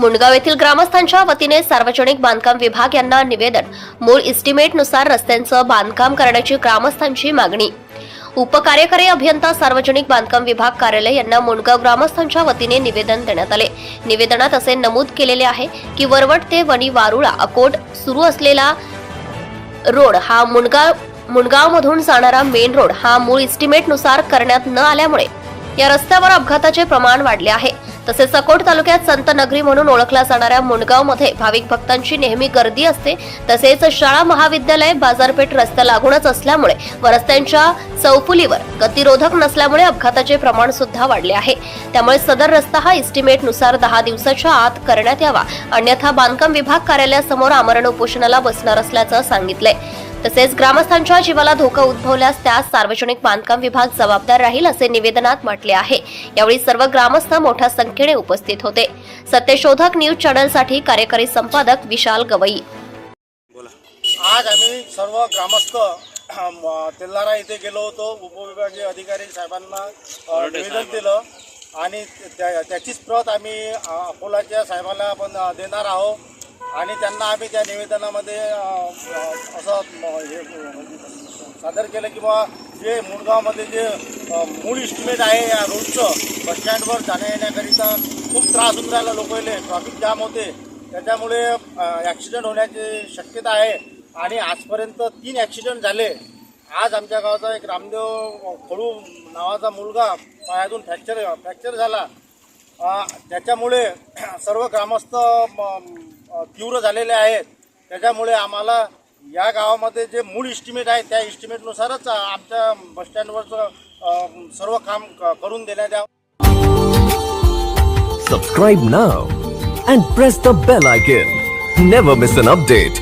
मुंडगाव येथील ग्रामस्थांच्या वतीने सार्वजनिक बांधकाम विभाग यांना निवेदन। मूळ इस्टिमेटनुसार रस्त्यांचं बांधकाम करण्याची ग्रामस्थांची मागणी। उपकार्यकारी अभियंता सार्वजनिक बांधकाम विभाग कार्यालय यांना मुंडगाव ग्रामस्थांच्या वतीने निवेदन देण्यात आले। निवेदनात असे नमूद केलेले आहे की वरवट ते वणी वारुळा अकोट सुरू असलेला रोड हा मुंडगावमधून जाणारा मेन रोड हा मूळ इस्टिमेटनुसार करण्यात न आल्यामुळे या रस्त्यावर अपघाताचे प्रमाण वाढले आहे। तसेच अकोट तालुक्यात संत नगरी म्हणून ओळखल्या जाणाऱ्या मुंडगावमध्ये भाविक भक्तांची नेहमी गर्दी असते। तसेच शाळा महाविद्यालय बाजारपेठ रस्ता लागूनच असल्यामुळे व रस्त्यांच्या चौफुलीवर गतिरोधक नसल्यामुळे अपघाताचे प्रमाण सुद्धा वाढले आहे। त्यामुळे सदर रस्ता हा इस्टिमेटनुसार 10 दिवसाच्या आत करण्यात यावा, अन्यथा बांधकाम विभाग कार्यालयासमोर आमरण उपोषणाला बसणार असल्याचं सांगितलंय। तसेच ग्रामस्थांच्या जीवाला धोका उद्भवल्यास त्यास सार्वजनिक बांधकाम विभाग जबाबदार राहील असे निवेदनात म्हटले आहे। यावेळी सर्व ग्रामस्थ मोठ्या संख्येने उपस्थित होते। सत्यशोधक न्यूज चॅनलसाठी कार्यकारी संपादक विशाल गवई। आज आम्ही सर्व ग्रामस्थ तेल्हारा इथे गेलो होतो। उपविभागीय अधिकारी साहेबांना निवेदन दिलं आणि त्याचीच प्रत आम्ही अकोलाच्या साहेबांना आपण देणार आहोत आणि त्यांना आम्ही त्या निवेदनामध्ये असं सादर केलं की बा जे मुंडगावमध्ये जे मूळ इस्टिमेट आहे या रोडचं बसस्टँडवर जाण्या येण्याकरिता खूप त्रास होऊन राहिला, लोकांना ट्रॅफिक जाम होते, त्याच्यामुळे ॲक्सिडेंट होण्याची शक्यता आहे आणि आजपर्यंत 3 ॲक्सिडेंट झाले। आज आमच्या गावाचा एक रामदेव खळू नावाचा मुलगा पायातून फ्रॅक्चर झाला। त्याच्यामुळे सर्व ग्रामस्थ तीव्र झालेले आहेत। त्याच्यामुळे आम्हाला या गावामध्ये जे मूळ इस्टिमेट आहे त्या इस्टिमेटनुसारच आमच्या बसस्टँडवरचं सर्व काम करून देण्यात यावं। Subscribe now and press the bell icon. Never miss an update.